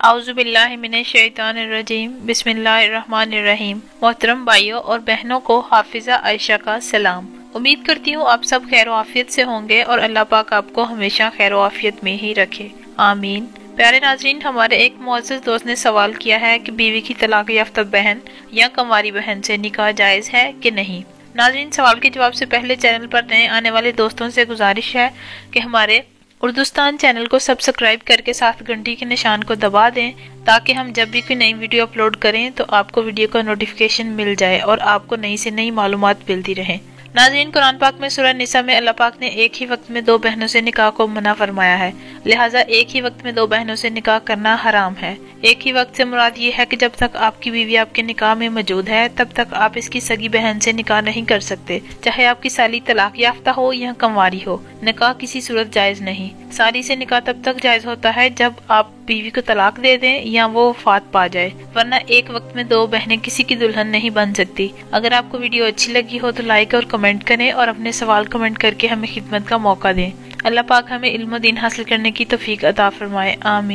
اعوذ باللہ من الشیطان الرجیم بسم اللہ الرحمن الرحیم۔ محترم بھائیوں اور بہنوں کو حافظہ عائشہ کا سلام۔ امید کرتی ہوں آپ سب خیر و عافیت سے ہوں گے اور اللہ پاک آپ کو ہمیشہ خیر و عافیت میں ہی رکھے، آمین۔ پیارے ناظرین، ہمارے ایک معزز دوست نے سوال کیا ہے کہ بیوی کی طلاق یافتہ بہن یا کنواری بہن سے نکاح جائز ہے کہ نہیں۔ ناظرین، سوال کے جواب سے پہلے چینل پر نئے آنے والے دوستوں سے گزارش ہے کہ ہمارے اردوستان چینل کو سبسکرائب کر کے ساتھ گھنٹی کے نشان کو دبا دیں تاکہ ہم جب بھی کوئی نئی ویڈیو اپلوڈ کریں تو آپ کو ویڈیو کا نوٹیفیکیشن مل جائے اور آپ کو نئی سے نئی معلومات ملتی رہیں۔ ناظرین، قرآن پاک میں سورہ نساء میں اللہ پاک نے ایک ہی وقت میں دو بہنوں سے نکاح کو منع فرمایا ہے، لہٰذا ایک ہی وقت میں دو بہنوں سے نکاح کرنا حرام ہے۔ ایک ہی وقت سے مراد یہ ہے کہ جب تک آپ کی بیوی آپ کے نکاح میں موجود ہے تب تک آپ اس کی سگی بہن سے نکاح نہیں کر سکتے، چاہے آپ کی سالی طلاق یافتہ ہو یا کنواری ہو، نکاح کسی صورت جائز نہیں۔ سالی سے نکاح تب تک جائز ہوتا ہے جب آپ بیوی کو طلاق دے دیں یا وہ وفات پا جائے، ورنہ ایک وقت میں دو بہنیں کسی کی دلہن نہیں بن سکتی۔ اگر آپ کو ویڈیو اچھی لگی ہو تو لائک اور کمنٹ کریں اور اپنے سوال کمنٹ کر کے ہمیں خدمت کا موقع دیں۔ اللہ پاک ہمیں علم و دین حاصل کرنے کی توفیق عطا فرمائے، آمین۔